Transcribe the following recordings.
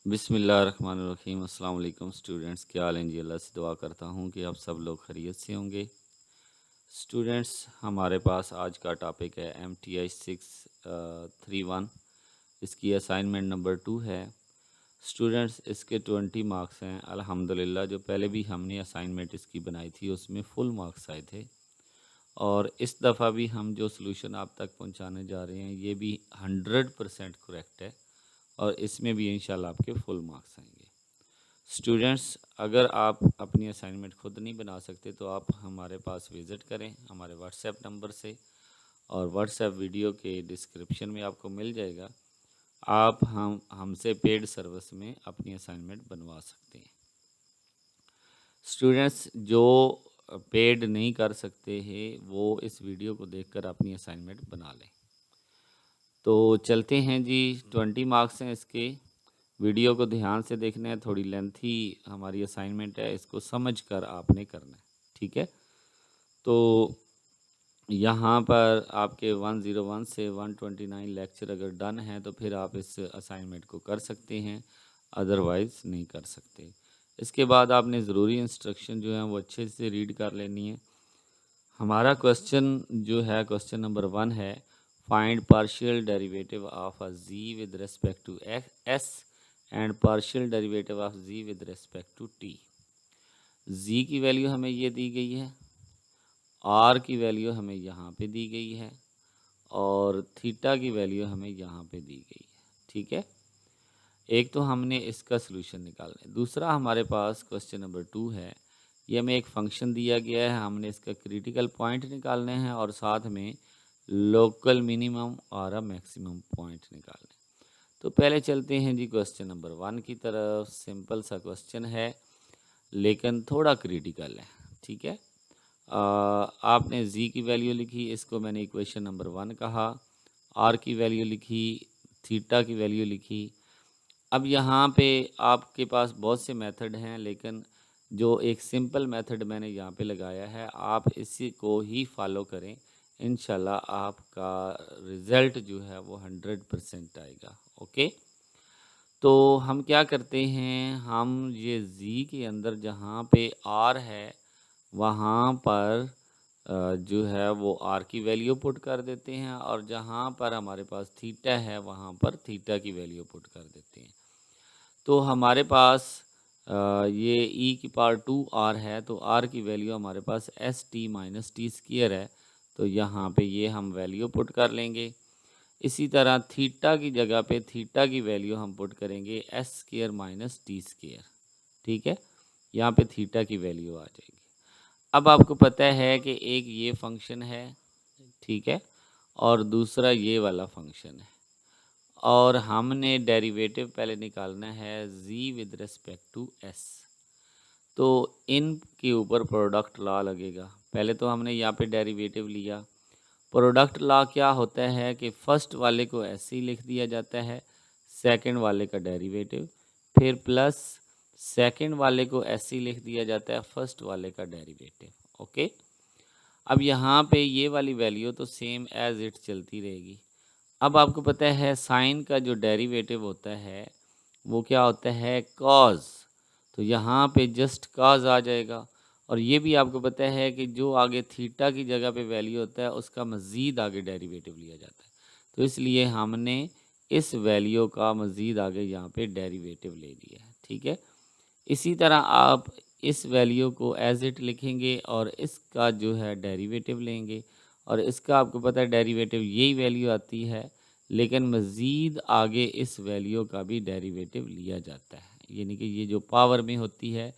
बिस्मिल्लाहिर्रहमानिर्रहीम। अस्सलाम वालेकुम स्टूडेंट्स, क्या हाल हैं जी। अल्लाह से दुआ करता हूँ कि आप सब लोग खैरियत से होंगे। स्टूडेंट्स, हमारे पास आज का टॉपिक है MTI 631। इसकी असाइनमेंट नंबर 2 है। स्टूडेंट्स, इसके 20 मार्क्स हैं। अल्हम्दुलिल्लाह जो पहले भी हमने असाइनमेंट इसकी बनाई थी उसमें फुल मार्क्स आए थे, और इस दफ़ा भी हम जो सॉल्यूशन आप तक पहुंचाने जा रहे हैं ये भी 100% करेक्ट है, और इसमें भी इंशाल्लाह आपके फुल मार्क्स आएंगे। स्टूडेंट्स, अगर आप अपनी असाइनमेंट खुद नहीं बना सकते तो आप हमारे पास विज़िट करें हमारे व्हाट्सएप नंबर से, और व्हाट्सएप वीडियो के डिस्क्रिप्शन में आपको मिल जाएगा। आप हमसे पेड सर्विस में अपनी असाइनमेंट बनवा सकते हैं। स्टूडेंट्स, जो पेड नहीं कर सकते हैं वो इस वीडियो को देखकर अपनी असाइनमेंट बना लें। तो चलते हैं जी। 20 मार्क्स हैं इसके। वीडियो को ध्यान से देखना है, थोड़ी लेंथी हमारी असाइनमेंट है, इसको समझकर आपने करना है, ठीक है। तो यहाँ पर आपके 101 से 129 लेक्चर अगर डन है तो फिर आप इस असाइनमेंट को कर सकते हैं, अदरवाइज़ नहीं कर सकते। इसके बाद आपने ज़रूरी इंस्ट्रक्शन जो है वो अच्छे से रीड कर लेनी है। हमारा क्वेश्चन जो है, क्वेश्चन नंबर 1 है, find partial derivative of a G with respect to S and partial derivative of G with respect to T. G की वैल्यू हमें ये दी गई है, आर की वैल्यू हमें यहाँ पे दी गई है, और थीटा की वैल्यू हमें यहाँ पे दी गई है, ठीक है। एक तो हमने इसका सलूशन निकालना है। दूसरा हमारे पास क्वेश्चन नंबर 2 है, ये हमें एक फंक्शन दिया गया है, हमने इसका क्रिटिकल पॉइंट निकालने हैं और साथ में लोकल मिनिमम और मैक्सिमम पॉइंट निकालने हैं। तो पहले चलते हैं जी क्वेश्चन नंबर 1 की तरफ। सिंपल सा क्वेश्चन है लेकिन थोड़ा क्रिटिकल है, ठीक है। आपने जी की वैल्यू लिखी, इसको मैंने इक्वेशन नंबर 1 कहा। आर की वैल्यू लिखी, थीटा की वैल्यू लिखी। अब यहाँ पे आपके पास बहुत से मेथड हैं, लेकिन जो एक सिंपल मेथड मैंने यहाँ पे लगाया है आप इसी को ही फॉलो करें, इंशाल्लाह आपका रिज़ल्ट जो है वो 100% आएगा। ओके, तो हम क्या करते हैं, हम ये जी के अंदर जहाँ पे आर है वहाँ पर जो है वो आर की वैल्यू पुट कर देते हैं, और जहाँ पर हमारे पास थीटा है वहाँ पर थीटा की वैल्यू पुट कर देते हैं। तो हमारे पास ये ई की पावर 2r है, तो r की वैल्यू हमारे पास S T minus T square है, तो यहाँ पे ये हम वैल्यू पुट कर लेंगे। इसी तरह थीटा की जगह पे थीटा की वैल्यू हम पुट करेंगे S square minus T square, ठीक है। यहाँ पे थीटा की वैल्यू आ जाएगी। अब आपको पता है कि एक ये फंक्शन है, ठीक है, और दूसरा ये वाला फंक्शन है, और हमने डेरिवेटिव पहले निकालना है z with respect to s। तो इन के ऊपर प्रोडक्ट लॉ लगेगा। पहले तो हमने यहाँ पे डेरिवेटिव लिया। प्रोडक्ट लॉ क्या होता है कि फ़र्स्ट वाले को ऐसे ही लिख दिया जाता है, सेकंड वाले का डेरिवेटिव, फिर प्लस सेकंड वाले को ऐसे ही लिख दिया जाता है, फर्स्ट वाले का डेरिवेटिव। ओके, अब यहाँ पे ये वाली वैल्यू तो सेम एज इट चलती रहेगी। अब आपको पता है साइन का जो डेरिवेटिव होता है वो क्या होता है, कॉज, तो यहाँ पे जस्ट कॉज आ जाएगा। और ये भी आपको पता है कि जो आगे थीटा की जगह पे वैल्यू होता है उसका मज़ीद आगे डेरिवेटिव लिया जाता है, तो इसलिए हमने इस वैल्यू का मज़ीद आगे यहाँ पे डेरिवेटिव ले लिया है, ठीक है। इसी तरह आप इस वैल्यू को एज इट लिखेंगे और इसका जो है डेरिवेटिव लेंगे, और इसका आपको पता है डेरिवेटिव यही वैल्यू आती है, लेकिन मज़ीद आगे इस वैल्यू का भी डेरिवेटिव लिया जाता है, यानी कि ये जो पावर में होती है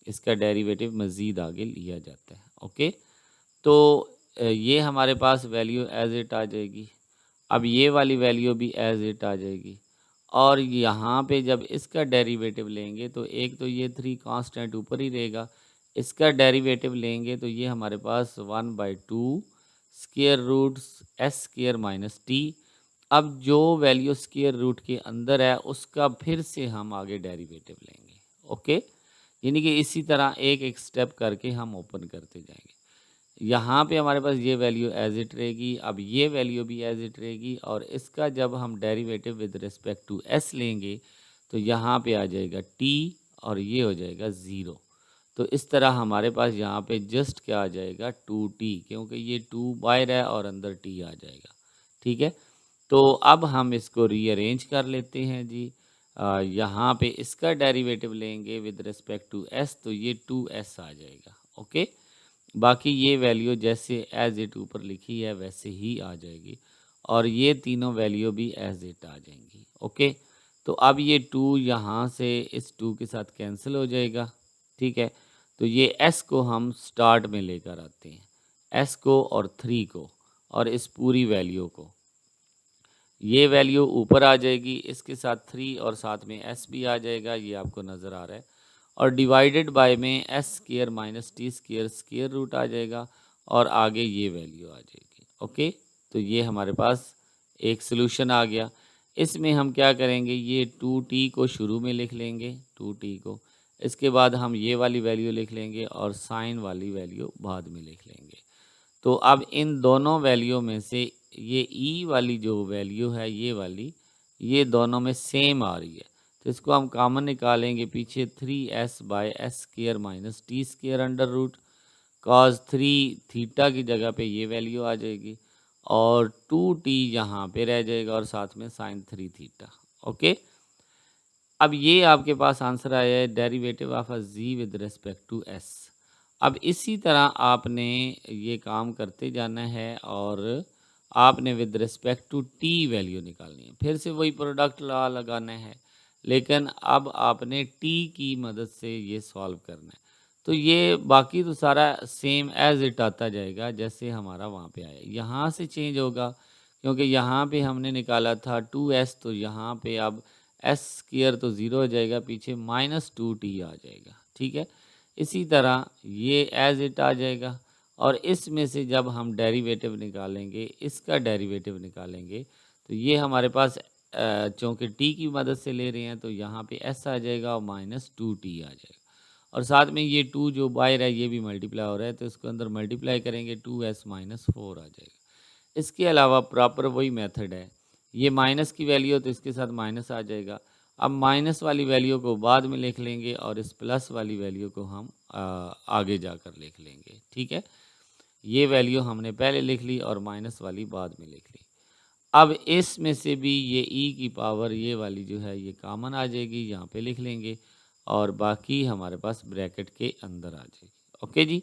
इसका डेरिवेटिव मज़ीद आगे लिया जाता है। ओके, तो ये हमारे पास वैल्यू एज इट आ जाएगी। अब ये वाली वैल्यू भी एज इट आ जाएगी, और यहाँ पे जब इसका डेरिवेटिव लेंगे तो एक तो ये 3 कांस्टेंट ऊपर ही रहेगा, इसका डेरिवेटिव लेंगे तो ये हमारे पास 1/2 square root S square minus T. अब जो वैल्यू स्क्वायर रूट के अंदर है उसका फिर से हम आगे डेरिवेटिव लेंगे। ओके, यानी कि इसी तरह एक एक स्टेप करके हम ओपन करते जाएंगे। यहाँ पे हमारे पास ये वैल्यू एज इट रहेगी, अब ये वैल्यू भी एज इट रहेगी, और इसका जब हम derivative with respect to S लेंगे तो यहाँ पे आ जाएगा t और ये हो जाएगा 0। तो इस तरह हमारे पास यहाँ पे जस्ट क्या आ जाएगा 2t, क्योंकि ये 2 बाहर है और अंदर t आ जाएगा। ठीक है, तो अब हम इसको रीअरेंज कर लेते हैं जी। यहाँ पे इसका डेरिवेटिव लेंगे विद रिस्पेक्ट टू s, तो ये 2s आ जाएगा। ओके, बाकी ये वैल्यू जैसे एज इट ऊपर लिखी है वैसे ही आ जाएगी और ये तीनों वैल्यू भी एज इट आ जाएंगी। ओके, तो अब ये 2 यहाँ से इस 2 के साथ कैंसिल हो जाएगा। ठीक है, तो ये s को हम स्टार्ट में लेकर आते हैं, s को और 3 को और इस पूरी वैल्यू को। ये वैल्यू ऊपर आ जाएगी, इसके साथ 3 और साथ में s भी आ जाएगा, ये आपको नज़र आ रहा है। और डिवाइडेड बाय में s square minus T square square root आ जाएगा और आगे ये वैल्यू आ जाएगी। ओके, तो ये हमारे पास एक सोल्यूशन आ गया। इसमें हम क्या करेंगे, ये 2t को शुरू में लिख लेंगे, 2t को, इसके बाद हम ये वाली वैल्यू लिख लेंगे और साइन वाली वैल्यू बाद में लिख लेंगे। तो अब इन दोनों वैल्यू में से ये e वाली जो वैल्यू है ये वाली, ये दोनों में सेम आ रही है, तो इसको हम कॉमन निकालेंगे। पीछे 3s by S square minus T square under root cos 3 theta की जगह पे ये वैल्यू आ जाएगी और 2t यहाँ पे रह जाएगा और साथ में साइन 3 थीटा। ओके, अब ये आपके पास आंसर आया है derivative of a z with respect to s। अब इसी तरह आपने ये काम करते जाना है और आपने with respect to t value निकालनी है। फिर से वही प्रोडक्ट लॉ लगाना है, लेकिन अब आपने t की मदद से ये सॉल्व करना है। तो ये बाकी तो सारा सेम एज इट आता जाएगा जैसे हमारा वहाँ पे आया, यहाँ से चेंज होगा क्योंकि यहाँ पे हमने निकाला था 2s, तो यहाँ पे अब s स्क्वायर तो 0 हो जाएगा, पीछे माइनस 2t आ जाएगा। ठीक है, इसी तरह ये एज इट आ जाएगा और इसमें से जब हम डेरिवेटिव निकालेंगे, इसका डेरिवेटिव निकालेंगे, तो ये हमारे पास चूँकि t की मदद से ले रहे हैं तो यहाँ पे s आ जाएगा और माइनस 2t आ जाएगा और साथ में ये 2 जो बाहर है ये भी मल्टीप्लाई हो रहा है, तो इसको अंदर मल्टीप्लाई करेंगे 2s माइनस 4 आ जाएगा। इसके अलावा प्रॉपर वही मेथड है, ये माइनस की वैल्यू तो इसके साथ माइनस आ जाएगा। अब माइनस वाली वैल्यू को बाद में लिख लेंगे और इस प्लस वाली वैल्यू को हम आगे जाकर लिख लेंगे। ठीक है, ये वैल्यू हमने पहले लिख ली और माइनस वाली बाद में लिख ली। अब इसमें से भी ये e की पावर ये वाली जो है ये कॉमन आ जाएगी, यहाँ पे लिख लेंगे और बाकी हमारे पास ब्रैकेट के अंदर आ जाएगी। ओके जी,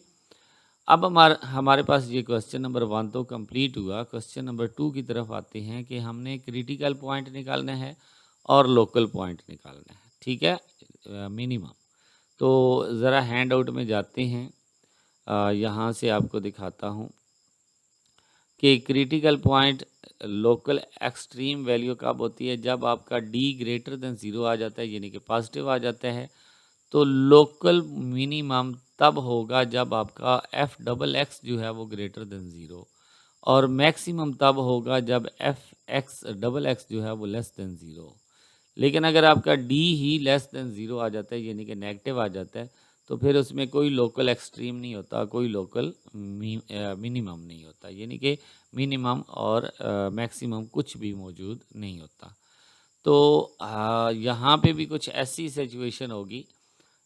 अब हमारे पास ये क्वेश्चन नंबर 1 तो कंप्लीट हुआ। क्वेश्चन नंबर 2 की तरफ आते हैं कि हमने क्रिटिकल पॉइंट निकालना है और लोकल पॉइंट निकालना है। ठीक है, मिनिमम। तो ज़रा हैंड आउट में जाते हैं, यहाँ से आपको दिखाता हूँ कि critical point local extreme value कब होती है, जब आपका d ग्रेटर देन 0 आ जाता है, यानी कि पॉजिटिव आ जाता है। तो लोकल मिनिमम तब होगा जब आपका एफ डबल एक्स जो है वो ग्रेटर देन 0 और मैक्सिमम तब होगा जब एफ एक्स डबल एक्स जो है वो लेस देन 0। लेकिन अगर आपका डी ही लेस देन 0 आ जाता है, यानी कि नेगेटिव आ जाता है, तो फिर उसमें कोई लोकल एक्सट्रीम नहीं होता, कोई लोकल मिनिमम नहीं होता, यानी कि मिनिमम और मैक्सिमम कुछ भी मौजूद नहीं होता। तो यहाँ पे भी कुछ ऐसी सिचुएशन होगी।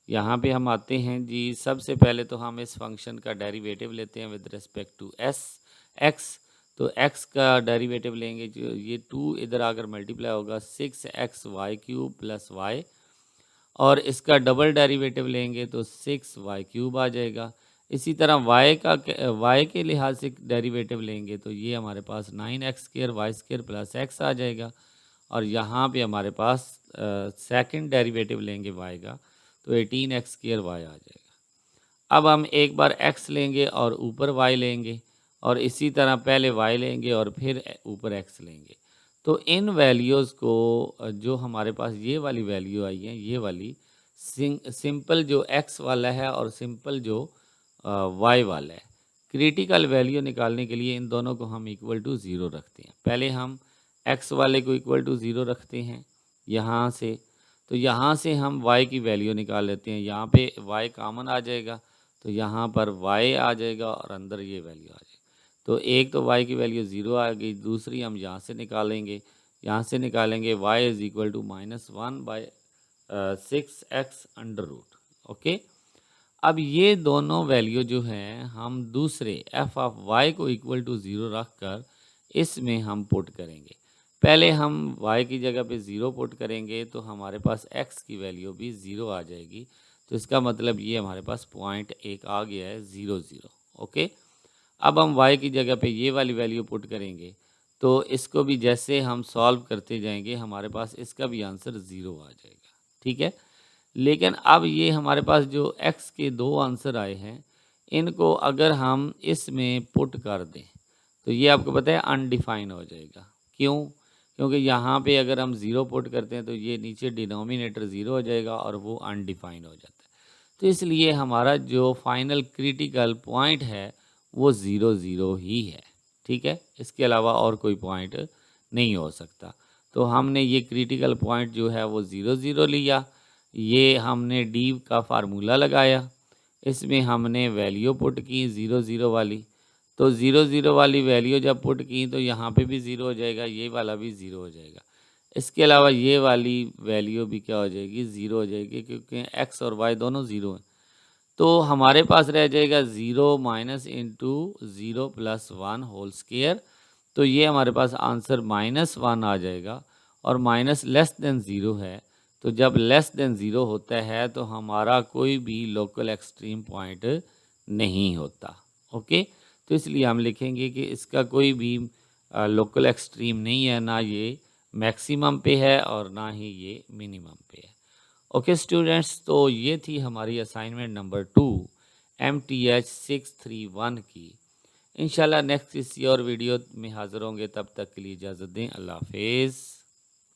यहाँ पे हम आते हैं जी, सबसे पहले तो हम इस फंक्शन का डेरिवेटिव लेते हैं विद रिस्पेक्ट टू एक्स। तो x का डेरिवेटिव लेंगे, जो ये 2 इधर आकर मल्टीप्लाई होगा 6xy³ प्लस y और इसका डबल डेरिवेटिव लेंगे तो 6y³ आ जाएगा। इसी तरह y के लिहाज से डेरिवेटिव लेंगे तो ये हमारे पास 9x² y² प्लस x आ जाएगा और यहाँ पे हमारे पास सेकंड डेरिवेटिव लेंगे y का तो 18x² y आ जाएगा। अब हम एक बार x लेंगे और ऊपर y लेंगे और इसी तरह पहले y लेंगे और फिर ऊपर x लेंगे। तो इन वैल्यूज़ को जो हमारे पास ये वाली वैल्यू आई है, ये वाली सिंपल जो x वाला है और सिंपल जो y वाला है, क्रिटिकल वैल्यू निकालने के लिए इन दोनों को हम इक्वल टू 0 रखते हैं। पहले हम x वाले को इक्वल टू 0 रखते हैं यहाँ से, तो यहाँ से हम y की वैल्यू निकाल लेते हैं। यहाँ पे y कॉमन आ जाएगा तो यहाँ पर y आ जाएगा और अंदर ये वैल्यू आ जाएगी। तो एक तो y की वैल्यू 0 आ गई, दूसरी हम यहाँ से निकालेंगे, y is equal to -1/, 6x√। Okay, अब ये दोनों वैल्यू जो हैं हम दूसरे एफ ऑफ वाई को इक्वल टू 0 रख कर इसमें हम पुट करेंगे। पहले हम y की जगह पे 0 पुट करेंगे तो हमारे पास x की वैल्यू भी 0 आ जाएगी। तो इसका मतलब ये हमारे पास पॉइंट एक आ गया है 0 0। ओके, अब हम y की जगह पे ये वाली वैल्यू पुट करेंगे तो इसको भी जैसे हम सॉल्व करते जाएंगे हमारे पास इसका भी आंसर 0 आ जाएगा। ठीक है, लेकिन अब ये हमारे पास जो x के दो आंसर आए हैं इनको अगर हम इसमें पुट कर दें तो ये आपको पता है अनडिफाइन हो जाएगा। क्यों? क्योंकि यहाँ पे अगर हम 0 पुट करते हैं तो ये नीचे डिनोमिनेटर 0 हो जाएगा और वो अनडिफाइन हो जाता है। तो इसलिए हमारा जो फाइनल क्रिटिकल पॉइंट है वो 0 0 ही है। ठीक है, इसके अलावा और कोई पॉइंट नहीं हो सकता। तो हमने ये क्रिटिकल पॉइंट जो है वो 0 0 लिया। ये हमने डी का फार्मूला लगाया, इसमें हमने वैल्यू पुट की 0 0 वाली। तो 0 0 वाली वैल्यू जब पुट की तो यहाँ पे भी 0 हो जाएगा, ये वाला भी 0 हो जाएगा। इसके अलावा ये वाली वैल्यू भी क्या हो जाएगी, 0 हो जाएगी, क्योंकि x और y दोनों 0 हैं। तो हमारे पास रह जाएगा 0 minus into 0 plus 1 whole square. तो ये हमारे पास आंसर -1 आ जाएगा और माइनस लेस देन 0 है। तो जब लेस देन 0 होता है तो हमारा कोई भी लोकल एक्सट्रीम पॉइंट नहीं होता। ओके, तो इसलिए हम लिखेंगे कि इसका कोई भी लोकल एक्सट्रीम नहीं है, ना ये मैक्सिमम पे है और ना ही ये मिनिमम पे है। ओके स्टूडेंट्स, तो ये थी हमारी असाइनमेंट नंबर 2 MTH 631 की। इंशाल्लाह नेक्स्ट किसी और वीडियो में हाज़िर होंगे, तब तक के लिए इजाज़त दें। अल्लाह हाफिज़।